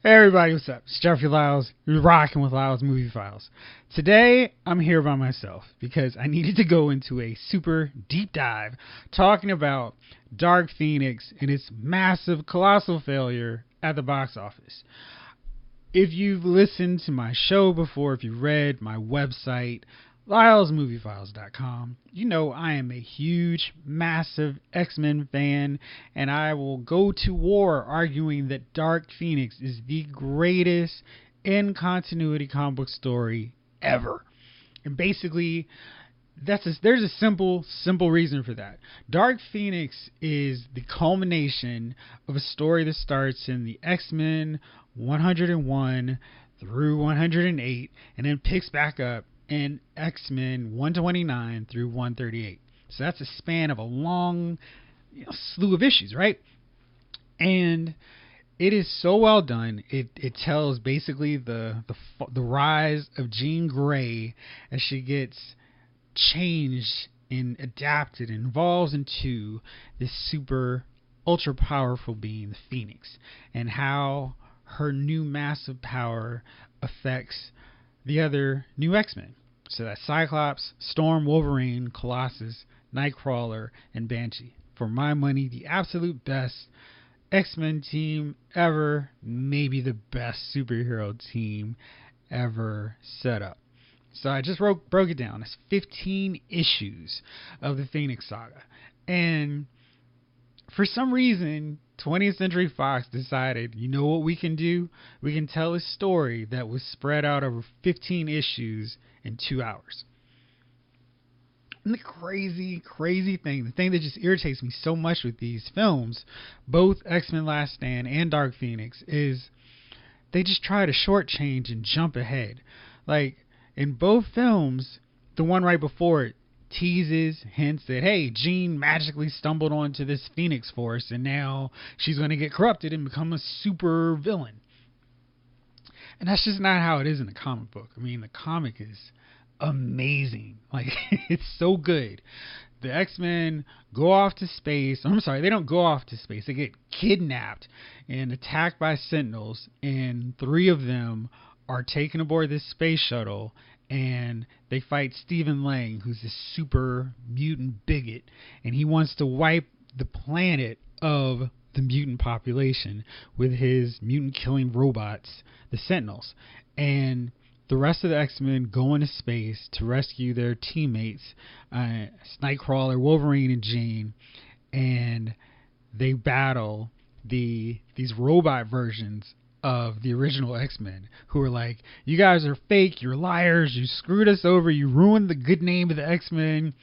Hey everybody, what's up? It's Jeffrey Lyles. You're rocking with Lyles Movie Files. Today, I'm here by myself because I needed to go into a super deep dive talking about Dark Phoenix and its massive, colossal failure at the box office. If you've listened to my show before, if you've read my website, LylesMovieFiles.com, you know I am a huge, massive X-Men fan, and I will go to war arguing that Dark Phoenix is the greatest in-continuity comic book story ever. And basically, there's a simple reason for that. Dark Phoenix is the culmination of a story that starts in the X-Men 101 through 108, and then picks back up in X-Men 129 through 138. So that's a span of a long slew of issues, right? And it is so well done. It tells basically the rise of Jean Grey as she gets changed and adapted and evolves into this super ultra powerful being, the Phoenix, and how her new massive power affects the other new X-Men. So that's Cyclops, Storm, Wolverine, Colossus, Nightcrawler, and Banshee. For my money, the absolute best X-Men team ever, maybe the best superhero team ever set up. So I just broke it down. It's 15 issues of the Phoenix Saga. And for some reason, 20th Century Fox decided, you know what we can do? We can tell a story that was spread out over 15 issues in 2 hours. And the crazy thing, the thing that just irritates me so much with these films, both X-Men Last Stand and Dark Phoenix, is they just try to shortchange and jump ahead. Like, in both films, the one right before it teases, hints that, hey, Jean magically stumbled onto this Phoenix Force and now she's going to get corrupted and become a super villain. And that's just not how it is in the comic book. I mean, the comic is amazing. Like, it's so good. The X-Men go off to space. I'm sorry, they don't go off to space. They get kidnapped and attacked by Sentinels, and 3 of them are taken aboard this space shuttle, and they fight Stephen Lang, who's this super mutant bigot, and he wants to wipe the planet of the mutant population with his mutant killing robots, the Sentinels. And the rest of the X-Men go into space to rescue their teammates, Nightcrawler, Wolverine, and Jean, and they battle these robot versions of the original X-Men, who are like, you guys are fake, you're liars, you screwed us over, you ruined the good name of the X-Men.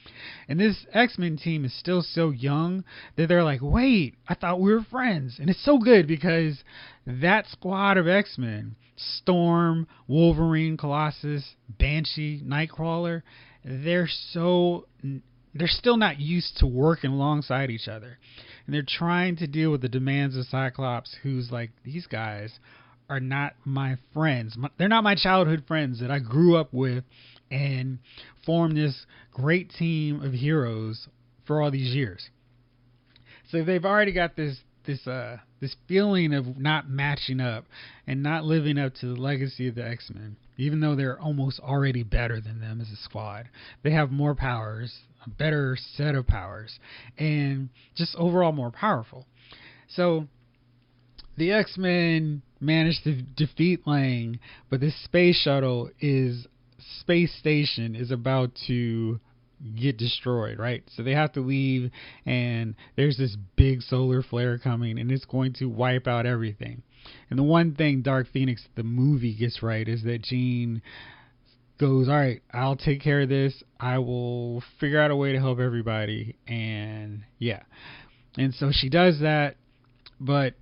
And this X-Men team is still so young that they're like, wait, I thought we were friends. And it's so good because that squad of X-Men, Storm, Wolverine, Colossus, Banshee, Nightcrawler, they're still not used to working alongside each other. And they're trying to deal with the demands of Cyclops, who's like, these guys are not my friends. They're not my childhood friends that I grew up with and formed this great team of heroes for all these years. So they've already got this feeling of not matching up and not living up to the legacy of the X-Men, even though they're almost already better than them as a squad. They have more powers, a better set of powers, and just overall more powerful. So the X-Men managed to defeat Lang, but this space station is about to get destroyed, right? So they have to leave, and there's this big solar flare coming, and it's going to wipe out everything. And the one thing Dark Phoenix, the movie, gets right is that Jean goes, all right, I'll take care of this. I will figure out a way to help everybody. And yeah. And so she does that. But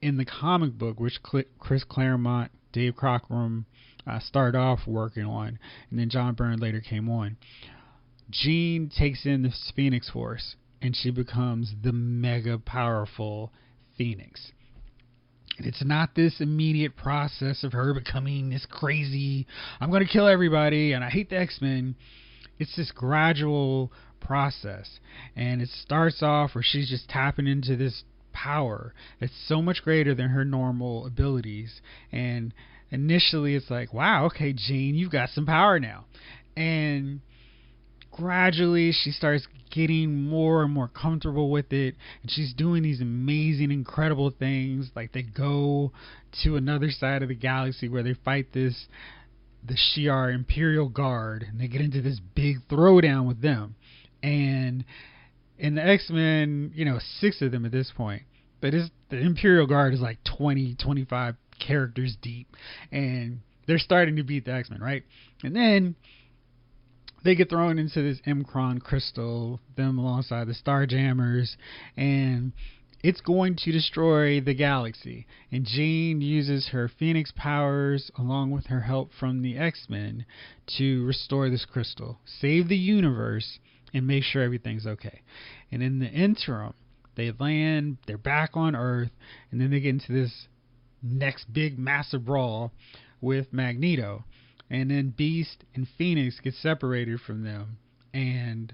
in the comic book, which Chris Claremont, Dave Cockrum started off working on, and then John Byrne later came on, Jean takes in the Phoenix Force, and she becomes the mega powerful Phoenix. And it's not this immediate process of her becoming this crazy, I'm going to kill everybody and I hate the X-Men. It's this gradual process. And it starts off where she's just tapping into this power that's so much greater than her normal abilities. And initially it's like, wow, okay, Jean, you've got some power now. And gradually she starts getting more and more comfortable with it, and she's doing these amazing, incredible things. Like they go to another side of the galaxy where they fight the Shi'ar Imperial Guard, and they get into this big throwdown with them. And in the X-Men, 6 of them at this point, but the Imperial Guard is like 20, 25 characters deep, and they're starting to beat the X-Men, right? And then they get thrown into this Mcron crystal, them alongside the Starjammers, and it's going to destroy the galaxy. And Jean uses her Phoenix powers along with her help from the X-Men to restore this crystal, save the universe, and make sure everything's okay. And in the interim, they land, they're back on Earth, and then they get into this next big massive brawl with Magneto. And then Beast and Phoenix get separated from them. And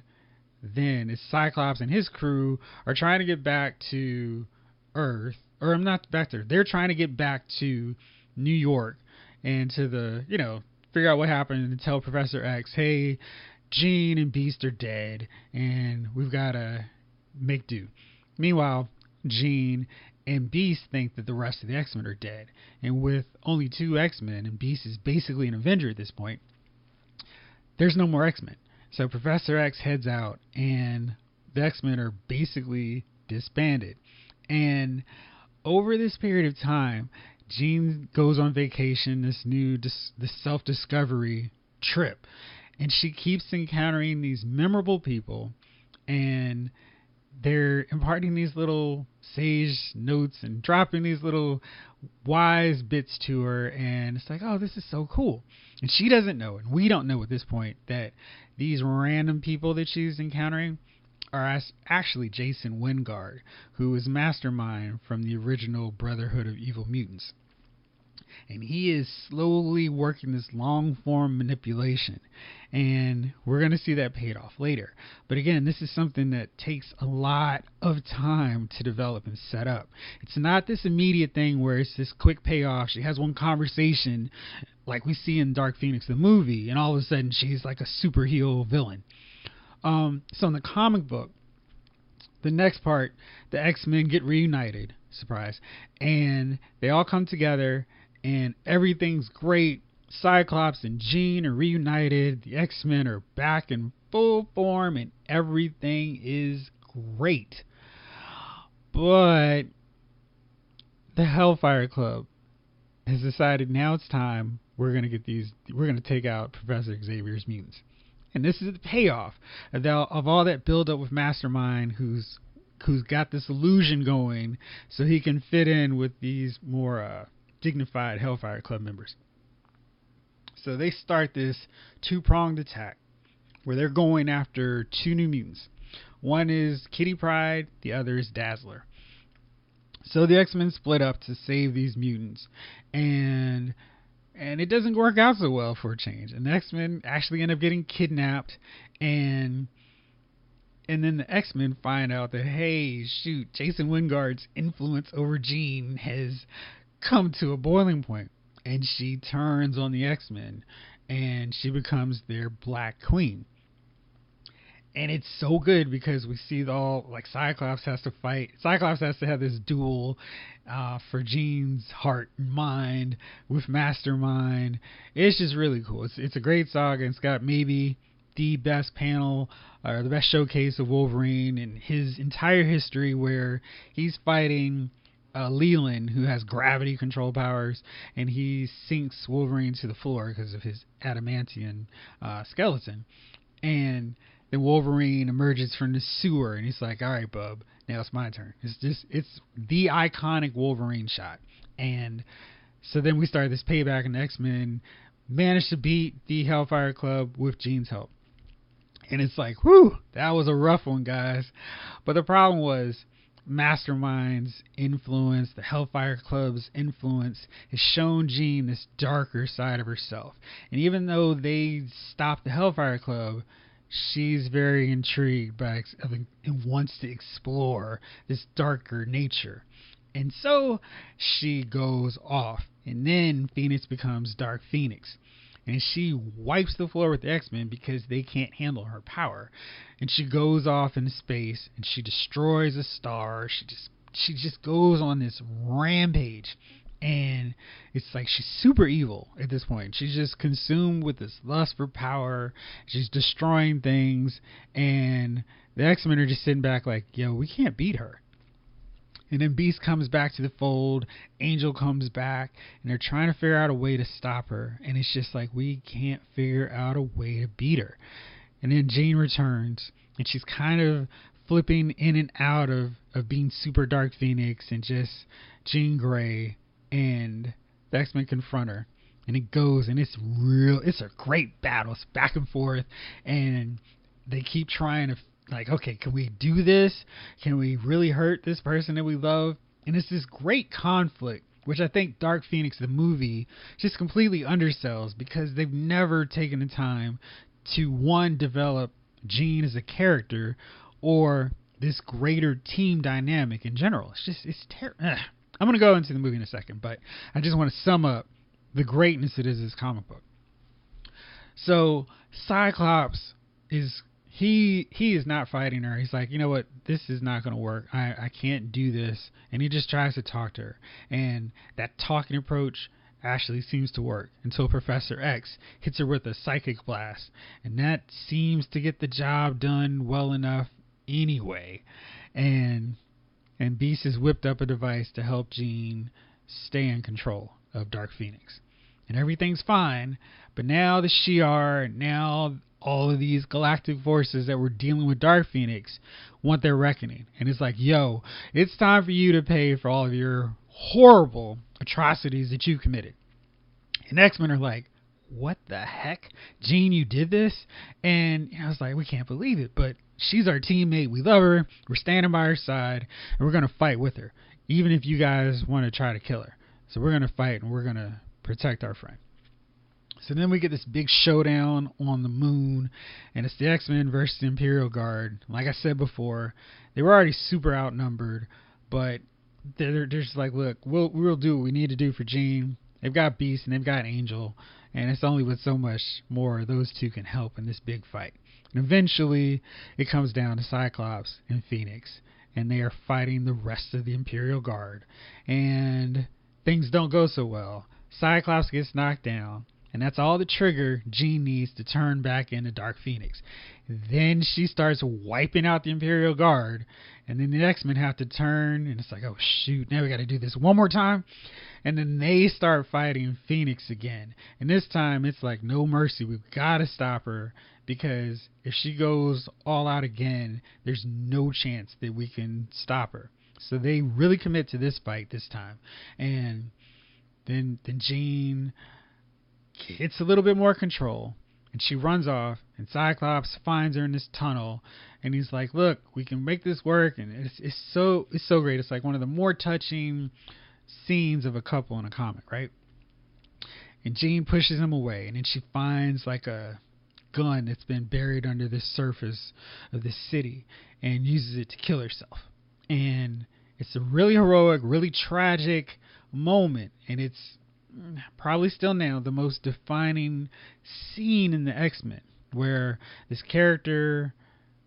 then it's Cyclops and his crew are trying to get back to Earth. Or I'm not back to Earth. They're trying to get back to New York and to figure out what happened and tell Professor X, hey, Jean and Beast are dead and we've got to make do. Meanwhile, Jean and Beast think that the rest of the X-Men are dead. And with only 2 X-Men, and Beast is basically an Avenger at this point, there's no more X-Men. So Professor X heads out, and the X-Men are basically disbanded. And over this period of time, Jean goes on vacation, this self-discovery trip. And she keeps encountering these memorable people, and they're imparting these little sage notes and dropping these little wise bits to her, and it's like, oh, this is so cool. And she doesn't know, and we don't know at this point, that these random people that she's encountering are actually Jason Wingard, who is Mastermind from the original Brotherhood of Evil Mutants. And he is slowly working this long form manipulation, and we're going to see that paid off later. But again, this is something that takes a lot of time to develop and set up. It's not this immediate thing where it's this quick payoff. She has one conversation like we see in Dark Phoenix the movie, and all of a sudden she's like a superhero villain. So in the comic book, the next part, the X-Men get reunited, surprise, and they all come together and everything's great. Cyclops and Jean are reunited. The X-Men are back in full form and everything is great. But the Hellfire Club has decided now it's time. We're going to take out Professor Xavier's mutants. And this is the payoff of all that build up with Mastermind, who's got this illusion going so he can fit in with these more dignified Hellfire Club members. So they start this 2-pronged attack where they're going after 2 new mutants. One is Kitty Pryde, the other is Dazzler. So the X-Men split up to save these mutants, and it doesn't work out so well for a change. And the X-Men actually end up getting kidnapped, and then the X-Men find out that, hey, shoot, Jason Wingard's influence over Jean has come to a boiling point, and she turns on the X-Men, and she becomes their Black Queen. And it's so good because we see Cyclops has to fight. Cyclops has to have this duel for Jean's heart and mind with Mastermind. It's just really cool. It's a great saga. It's got maybe the best panel or the best showcase of Wolverine in his entire history, where he's fighting Leland, who has gravity control powers, and he sinks Wolverine to the floor because of his adamantium skeleton. And then Wolverine emerges from the sewer, and he's like, all right, bub, now it's my turn. It's the iconic Wolverine shot. And so then we start this payback, and the X-Men managed to beat the Hellfire Club with Jean's help. And it's like, whew, that was a rough one, guys. But the problem was Mastermind's influence, the Hellfire Club's influence, has shown Jean this darker side of herself. And even though they stopped the Hellfire Club, she's very intrigued by and wants to explore this darker nature. And so she goes off. And then Phoenix becomes Dark Phoenix. And she wipes the floor with the X-Men because they can't handle her power. And she goes off into space and she destroys a star. She just goes on this rampage. And it's like she's super evil at this point. She's just consumed with this lust for power. She's destroying things. And the X-Men are just sitting back like, yo, we can't beat her. And then Beast comes back to the fold, Angel comes back, and they're trying to figure out a way to stop her. And it's just like, we can't figure out a way to beat her. And then Jean returns, and she's kind of flipping in and out of being super Dark Phoenix and just Jean Grey. And the X-Men confront her. And it goes, and it's a great battle. It's back and forth. And they keep trying to, like, okay, can we do this? Can we really hurt this person that we love? And it's this great conflict, which I think Dark Phoenix, the movie, just completely undersells because they've never taken the time to, one, develop Jean as a character or this greater team dynamic in general. It's terrible. I'm going to go into the movie in a second, but I just want to sum up the greatness it is this comic book. So Cyclops is... He is not fighting her. He's like, you know what? This is not going to work. I can't do this. And he just tries to talk to her. And that talking approach actually seems to work until Professor X hits her with a psychic blast. And that seems to get the job done well enough anyway. And Beast has whipped up a device to help Jean stay in control of Dark Phoenix. And everything's fine. But now the Shi'ar, now all of these galactic forces that were dealing with Dark Phoenix want their reckoning. And it's like, yo, it's time for you to pay for all of your horrible atrocities that you committed. And X-Men are like, what the heck? Jean, you did this? And I was like, we can't believe it. But she's our teammate. We love her. We're standing by her side. And we're going to fight with her. Even if you guys want to try to kill her. So we're going to fight and we're going to protect our friend. So then we get this big showdown on the moon, and it's the X-Men versus the Imperial Guard. Like I said before, they were already super outnumbered, but they're just like, look, we'll do what we need to do for Jean. They've got Beast and they've got Angel, and it's only with so much more those two can help in this big fight. And eventually, it comes down to Cyclops and Phoenix, and they are fighting the rest of the Imperial Guard, and things don't go so well. Cyclops gets knocked down. And that's all the trigger Jean needs to turn back into Dark Phoenix. Then she starts wiping out the Imperial Guard. And then the X-Men have to turn. And it's like, oh, shoot. Now we got to do this one more time. And then they start fighting Phoenix again. And this time it's like no mercy. We've got to stop her. Because if she goes all out again, there's no chance that we can stop her. So they really commit to this fight this time. And then Jean gets a little bit more control, and she runs off, and Cyclops finds her in this tunnel, and he's like, look, we can make this work. And it's so great. It's like one of the more touching scenes of a couple in a comic, right? And Jean pushes him away, and then she finds like a gun that's been buried under the surface of this city and uses it to kill herself. And it's a really heroic, really tragic moment, and it's probably still now the most defining scene in the X-Men, where this character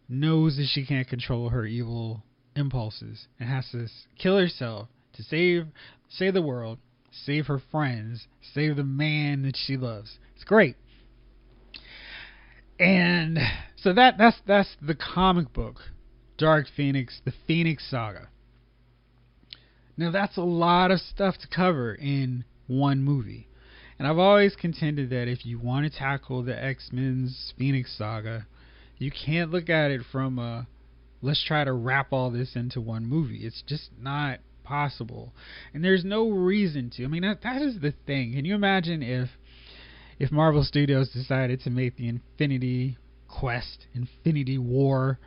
knows that she can't control her evil impulses and has to kill herself to save the world, save her friends, save the man that she loves. It's great. And so that's the comic book Dark Phoenix, the Phoenix Saga. Now that's a lot of stuff to cover in one movie. And I've always contended that if you want to tackle the X-Men's Phoenix Saga, you can't look at it from let's try to wrap all this into one movie. It's just not possible. And there's no reason to. I mean, that is the thing. Can you imagine if Marvel Studios decided to make the Infinity Quest, Infinity War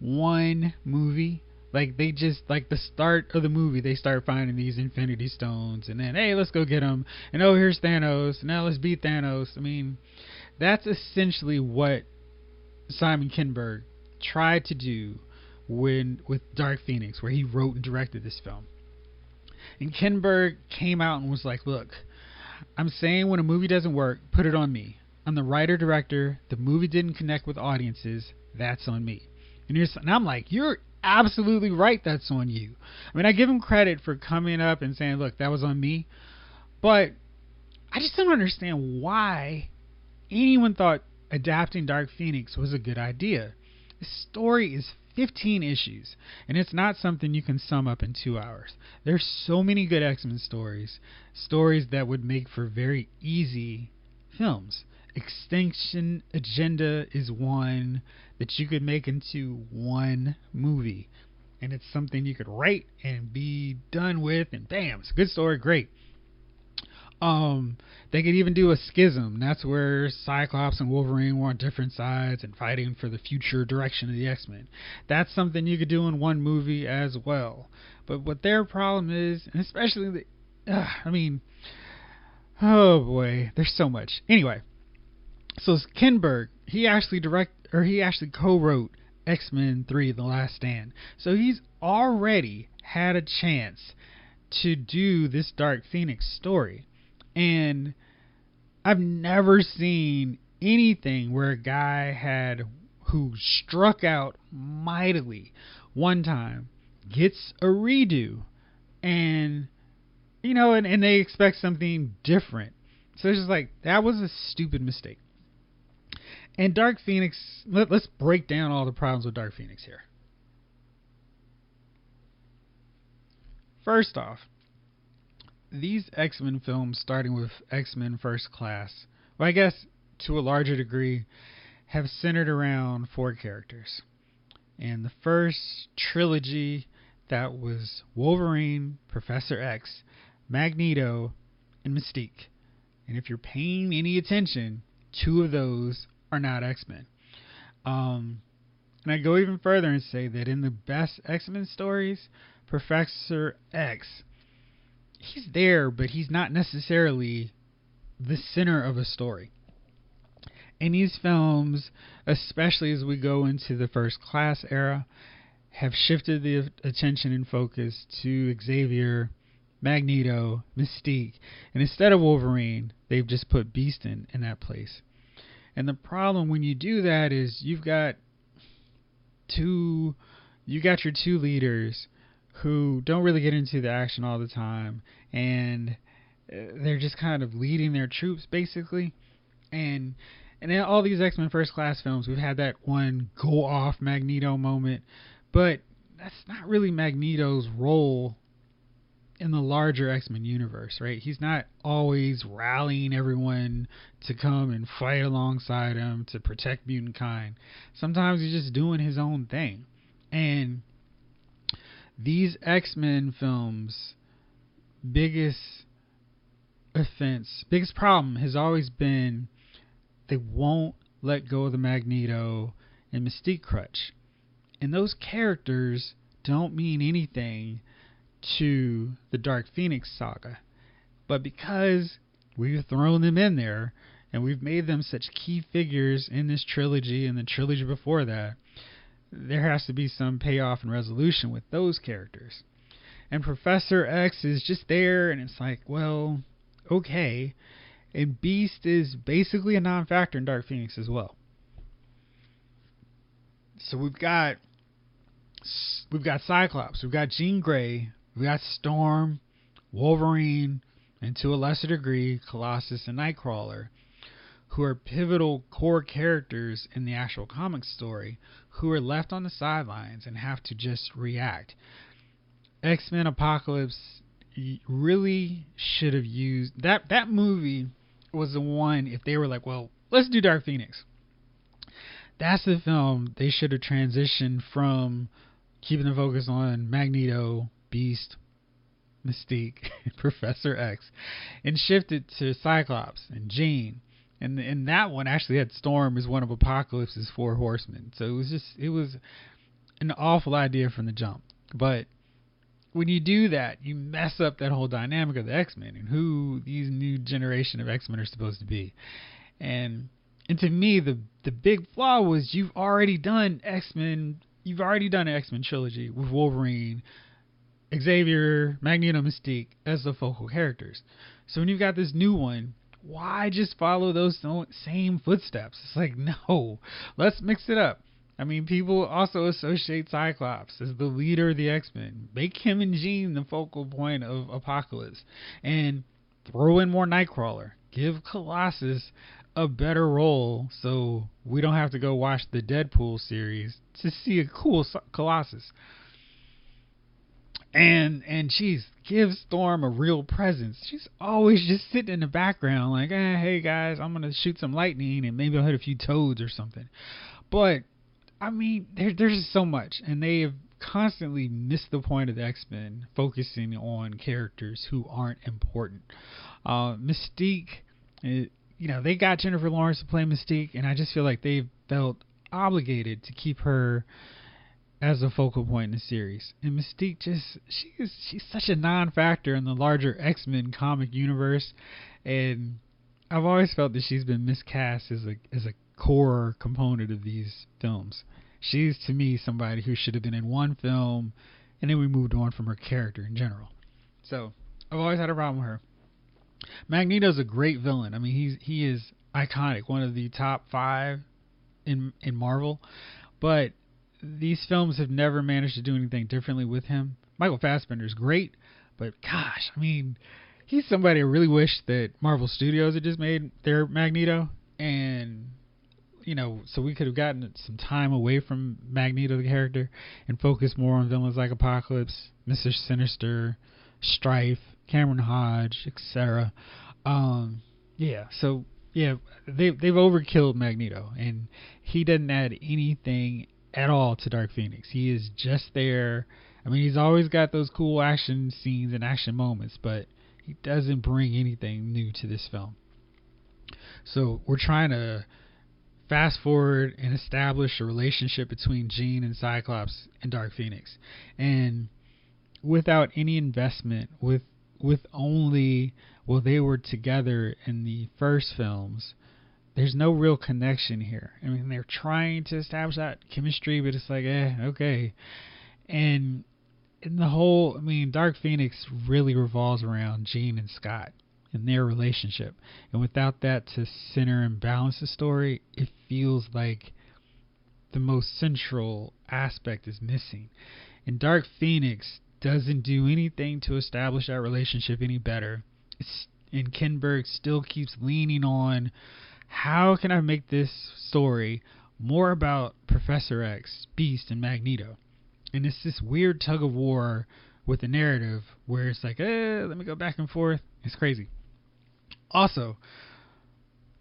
one movie? Like, they just, like, the start of the movie, they start finding these Infinity Stones, and then, hey, let's go get them, and oh, here's Thanos, and now let's beat Thanos. I mean, that's essentially what Simon Kinberg tried to do with Dark Phoenix, where he wrote and directed this film. And Kinberg came out and was like, look, I'm saying when a movie doesn't work, put it on me. I'm the writer director. The movie didn't connect with audiences. That's on me. And I'm like, you're absolutely right. That's on you. I mean, I give him credit for coming up and saying, look, that was on me. But I just don't understand why anyone thought adapting Dark Phoenix was a good idea. The story is 15 issues, and it's not something you can sum up in 2 hours. There's so many good X-Men stories that would make for very easy films. Extinction Agenda is one that you could make into one movie, and it's something you could write and be done with, and bam, it's a good story, great. They could even do a schism. That's where Cyclops and Wolverine were on different sides and fighting for the future direction of the X-Men. That's something you could do in one movie as well. But what their problem is, and especially oh boy, there's so much. Anyway, so Kinberg, he actually co-wrote X-Men 3: The Last Stand. So he's already had a chance to do this Dark Phoenix story. And I've never seen anything where a guy who struck out mightily one time gets a redo, and and they expect something different. So it's just like, that was a stupid mistake. And Dark Phoenix, let's break down all the problems with Dark Phoenix here. First off, these X-Men films, starting with X-Men First Class, well, I guess to a larger degree, have centered around 4 characters. And the first trilogy, that was Wolverine, Professor X, Magneto, and Mystique. And if you're paying any attention, 2 of those are not X-Men. And I go even further and say that in the best X-Men stories, Professor X, he's there, but he's not necessarily the center of a story. And these films, especially as we go into the First Class era, have shifted the attention and focus to Xavier, Magneto, Mystique, and instead of Wolverine, they've just put Beast in that place. And the problem when you do that is you've got your 2 leaders who don't really get into the action all the time, and they're just kind of leading their troops basically. And in all these X-Men First Class films, we've had that one go off Magneto moment, but that's not really Magneto's role in the larger X-Men universe, right? He's not always rallying everyone to come and fight alongside him to protect mutant kind. Sometimes he's just doing his own thing. And these X-Men films, biggest problem has always been they won't let go of the Magneto and Mystique crutch. And those characters don't mean anything to the Dark Phoenix saga. But because we've thrown them in there and we've made them such key figures in this trilogy and the trilogy before that, there has to be some payoff and resolution with those characters. And Professor X is just there, and it's like, well, okay. And Beast is basically a non-factor in Dark Phoenix as well. So we've got Cyclops, we've got Jean Grey, we've got Storm, Wolverine, and to a lesser degree, Colossus and Nightcrawler, who are pivotal core characters in the actual comic story, who are left on the sidelines and have to just react. X-Men Apocalypse really should have used that movie was the one. If they were like, well, let's do Dark Phoenix, that's the film they should have transitioned from, keeping the focus on Magneto, Beast, Mystique, Professor X, and shifted to Cyclops and Jean. And that one actually had Storm as one of Apocalypse's 4 horsemen. So it was an awful idea from the jump. But when you do that, you mess up that whole dynamic of the X-Men and who these new generation of X-Men are supposed to be. And And to me, the big flaw was you've already done X-Men. You've already done an X-Men trilogy with Wolverine, Xavier, Magneto, Mystique as the focal characters. So when you've got this new one, why just follow those same footsteps? It's like, no, let's mix it up. I mean, people also associate Cyclops as the leader of the X-Men. Make him and Jean the focal point of Apocalypse. And throw in more Nightcrawler. Give Colossus a better role so we don't have to go watch the Deadpool series to see a cool Colossus. And geez, give Storm a real presence. She's always just sitting in the background like, hey guys, I'm going to shoot some lightning and maybe I'll hit a few toads or something. But I mean, there's just so much, and they have constantly missed the point of the X-Men, focusing on characters who aren't important. Mystique, they got Jennifer Lawrence to play Mystique, and I just feel like they felt obligated to keep her as a focal point in the series. And Mystique she's such a non-factor in the larger X-Men comic universe, and I've always felt that she's been miscast as a core component of these films. She's, to me, somebody who should have been in one film, and then we moved on from her character in general. So I've always had a problem with her. Magneto's a great villain. I mean, he is iconic, one of the top 5 in Marvel, but these films have never managed to do anything differently with him. Michael Fassbender's great, but gosh, I mean, he's somebody I really wish that Marvel Studios had just made their Magneto, and so we could have gotten some time away from Magneto the character and focused more on villains like Apocalypse, Mr. Sinister, Strife, Cameron Hodge, etc. They've overkilled Magneto, and he doesn't add anything at all to Dark Phoenix. He is just there. I mean, he's always got those cool action scenes and action moments, but he doesn't bring anything new to this film. So we're trying to fast forward and establish a relationship between Jean and Cyclops and Dark Phoenix, and without any investment, with only, well, they were together in the first films, there's no real connection here. I mean, they're trying to establish that chemistry, but it's like, okay. And in the whole, I mean, Dark Phoenix really revolves around Jean and Scott and their relationship. And without that to center and balance the story, it feels like the most central aspect is missing. And Dark Phoenix doesn't do anything to establish that relationship any better. And Kinberg still keeps leaning on, how can I make this story more about Professor X, Beast, and Magneto? And it's this weird tug of war with the narrative where it's like, let me go back and forth. It's crazy. Also,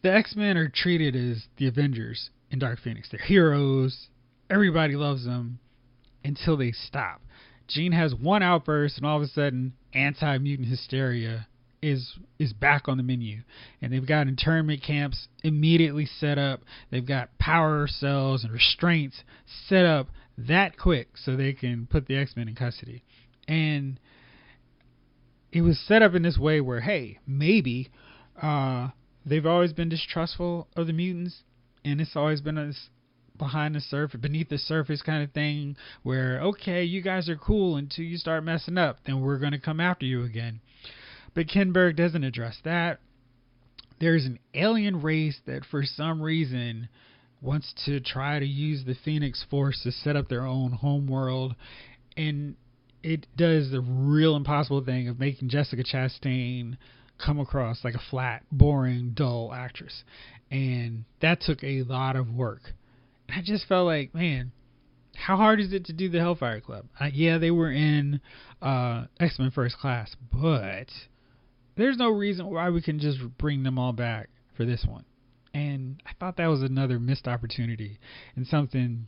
the X-Men are treated as the Avengers in Dark Phoenix. They're heroes. Everybody loves them until they stop. Jean has one outburst, and all of a sudden, anti-mutant hysteria is back on the menu. And they've got internment camps immediately set up. They've got power cells and restraints set up that quick so they can put the X-Men in custody. And it was set up in this way where, hey, maybe they've always been distrustful of the mutants, and it's always been a behind the surface, beneath the surface kind of thing where, okay, you guys are cool until you start messing up, then we're going to come after you again. But Kinberg doesn't address that. There's an alien race that for some reason wants to try to use the Phoenix Force to set up their own homeworld, and it does the real impossible thing of making Jessica Chastain come across like a flat, boring, dull actress. And that took a lot of work. I just felt like, man, how hard is it to do the Hellfire Club? Yeah, they were in X-Men First Class, but there's no reason why we can just bring them all back for this one. And I thought that was another missed opportunity and something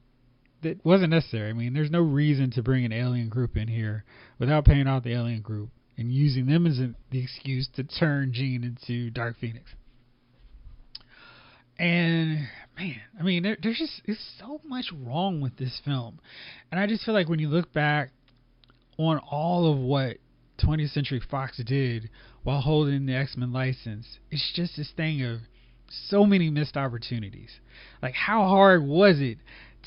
that wasn't necessary. I mean, there's no reason to bring an alien group in here without paying off the alien group and using them as the excuse to turn Jean into Dark Phoenix. And man, I mean, there's just so much wrong with this film. And I just feel like when you look back on all of what 20th Century Fox did while holding the X-Men license, it's just this thing of, So many missed opportunities. Like, how hard was it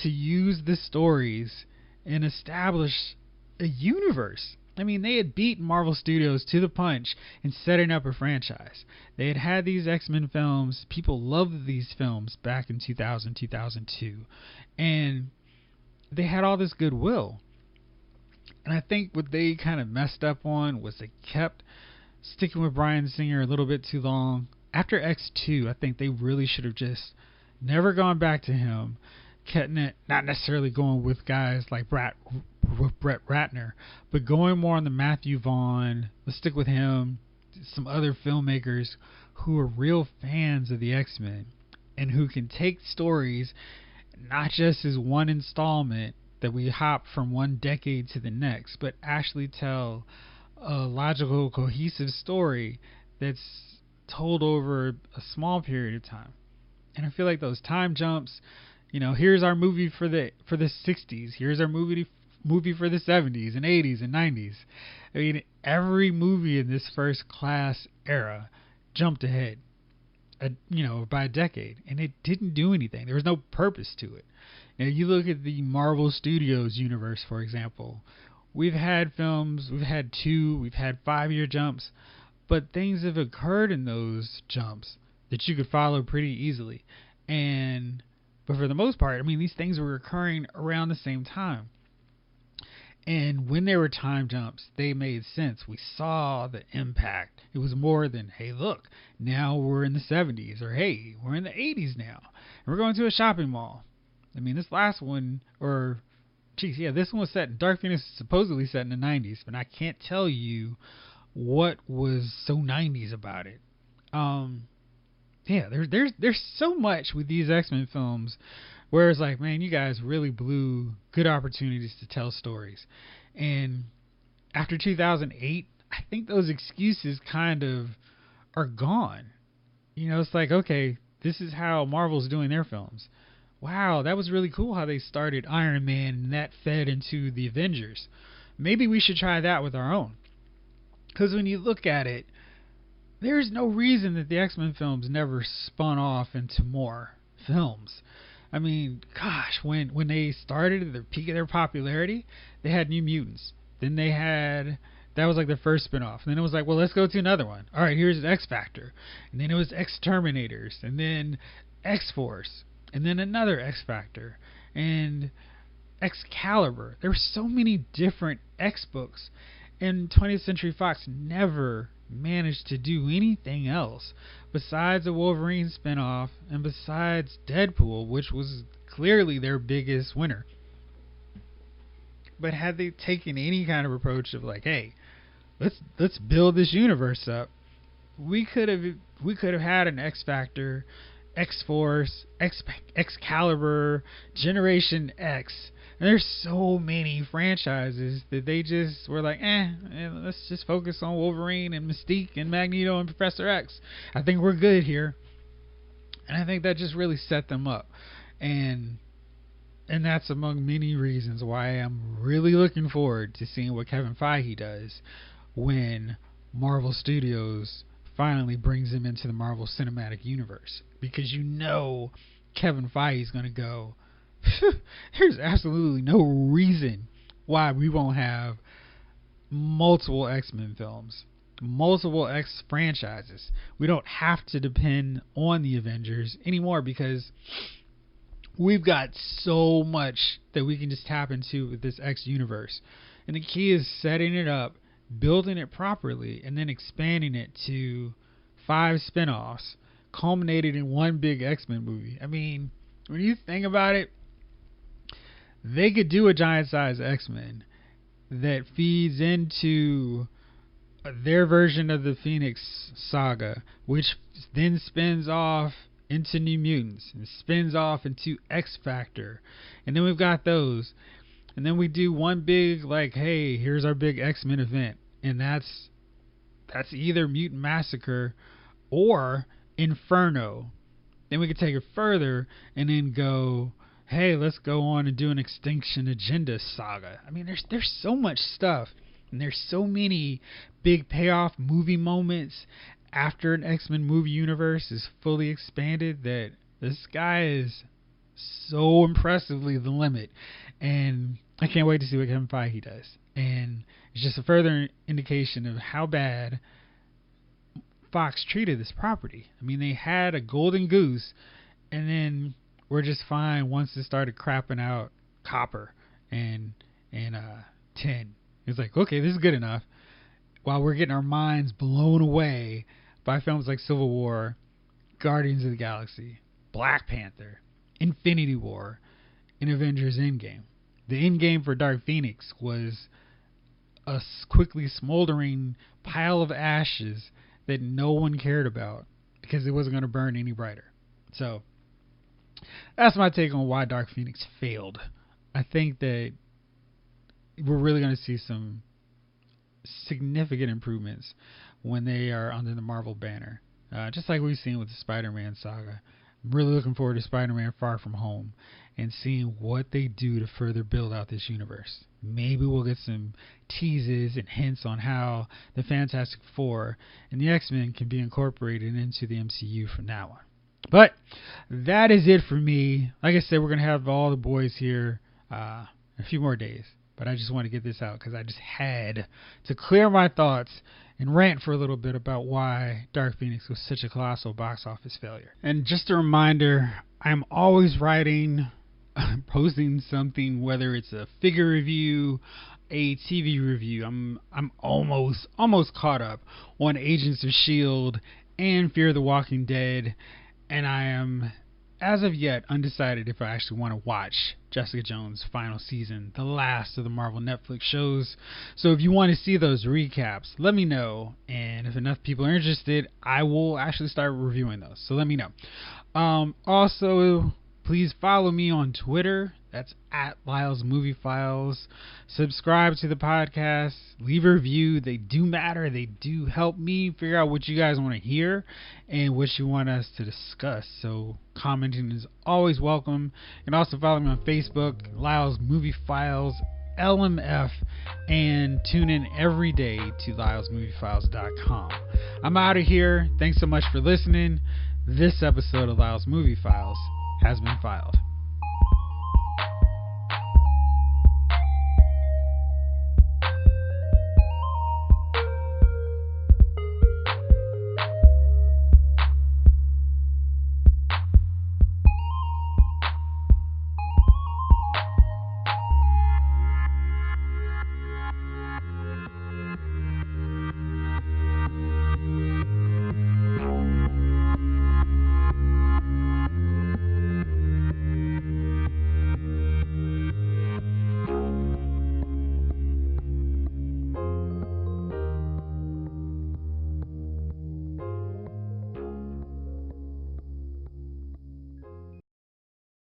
to use the stories and establish a universe? I mean, they had beaten Marvel Studios to the punch in setting up a franchise. They had these X-Men films. People loved these films back in 2000, 2002. And they had all this goodwill. And I think what they kind of messed up on was they kept sticking with Bryan Singer a little bit too long. After X2, I think they really should have just never gone back to him. Kept it, not necessarily going with guys like Brett Ratner, but going more on the Matthew Vaughn. Let's stick with him. Some other filmmakers who are real fans of the X-Men and who can take stories not just as one installment that we hop from one decade to the next, but actually tell a logical, cohesive story that's told over a small period of time. And I feel like those time jumps, here's our movie for the 60s, here's our movie for the 70s and 80s and 90s. I mean, every movie in this first class era jumped ahead, by a decade, and it didn't do anything. There was no purpose to it. Now, you look at the Marvel Studios universe, for example. We've had films, we've had 5-year jumps, but things have occurred in those jumps that you could follow pretty easily. But for the most part, I mean, these things were occurring around the same time. And when there were time jumps, they made sense. We saw the impact. It was more than, hey, look, now we're in the 70s, or hey, we're in the 80s now, and we're going to a shopping mall. I mean, this last one, this one was set, Dark Phoenix is supposedly set in the 90s, but I can't tell you what was so 90s about it. There's so much with these X-Men films where it's like, man, you guys really blew good opportunities to tell stories. And after 2008, I think those excuses kind of are gone. It's like, okay, this is how Marvel's doing their films. Wow, that was really cool how they started Iron Man and that fed into the Avengers. Maybe we should try that with our own. Because when you look at it, there's no reason that the X-Men films never spun off into more films. I mean, gosh, when they started at the peak of their popularity, they had New Mutants. Then they had, that was like the first spin-off. And then it was like, well, let's go to another one. All right, here's X Factor. And then it was X-Terminators. And then X-Force. And then another X Factor. And Excalibur. There were so many different X books. And 20th Century Fox never managed to do anything else besides a Wolverine spinoff and besides Deadpool, which was clearly their biggest winner. But had they taken any kind of approach of like, hey, let's build this universe up, we could have had an X Factor, X-Force, Excalibur, Generation X. And there's so many franchises that they just were like, let's just focus on Wolverine and Mystique and Magneto and Professor X. I think we're good here. And I think that just really set them up. And that's among many reasons why I'm really looking forward to seeing what Kevin Feige does when Marvel Studios finally brings him into the Marvel Cinematic Universe. Because Kevin Feige is going to go, there's absolutely no reason why we won't have multiple X-Men films, multiple X franchises. We don't have to depend on the Avengers anymore because we've got so much that we can just tap into with this X universe. And the key is setting it up, building it properly, and then expanding it to 5 spin-offs, culminated in one big X-Men movie. I mean, when you think about it, they could do a giant-sized X-Men that feeds into their version of the Phoenix Saga, which then spins off into New Mutants and spins off into X Factor. And then we've got those. And then we do one big, like, hey, here's our big X-Men event. And that's either Mutant Massacre or Inferno. Then we could take it further and then go, hey, let's go on and do an Extinction Agenda saga. I mean, there's so much stuff, and there's so many big payoff movie moments after an X-Men movie universe is fully expanded, that the sky is so impressively the limit. And I can't wait to see what Kevin Feige does. And it's just a further indication of how bad Fox treated this property. I mean, they had a golden goose, and then we're just fine once it started crapping out copper and tin. It's like, okay, this is good enough. While we're getting our minds blown away by films like Civil War, Guardians of the Galaxy, Black Panther, Infinity War, and Avengers Endgame. The endgame for Dark Phoenix was a quickly smoldering pile of ashes that no one cared about because it wasn't going to burn any brighter. So that's my take on why Dark Phoenix failed. I think that we're really going to see some significant improvements when they are under the Marvel banner. Just like we've seen with the Spider-Man saga. I'm really looking forward to Spider-Man Far From Home and seeing what they do to further build out this universe. Maybe we'll get some teases and hints on how the Fantastic Four and the X-Men can be incorporated into the MCU from now on. But that is it for me. Like I said, we're going to have all the boys here a few more days. But I just want to get this out because I just had to clear my thoughts and rant for a little bit about why Dark Phoenix was such a colossal box office failure. And just a reminder, I'm always writing, posting something, whether it's a figure review, a TV review. I'm almost caught up on Agents of S.H.I.E.L.D. and Fear the Walking Dead, and I am, as of yet, undecided if I actually want to watch Jessica Jones' final season, the last of the Marvel Netflix shows. So if you want to see those recaps, let me know. And if enough people are interested, I will actually start reviewing those. So let me know. Also, please follow me on Twitter. That's at Lyle's Movie Files. Subscribe to the podcast. Leave a review. They do matter. They do help me figure out what you guys want to hear and what you want us to discuss. So commenting is always welcome. And also follow me on Facebook, Lyle's Movie Files, LMF, and tune in every day to LylesMovieFiles.com. I'm out of here. Thanks so much for listening. This episode of Lyle's Movie Files has been filed.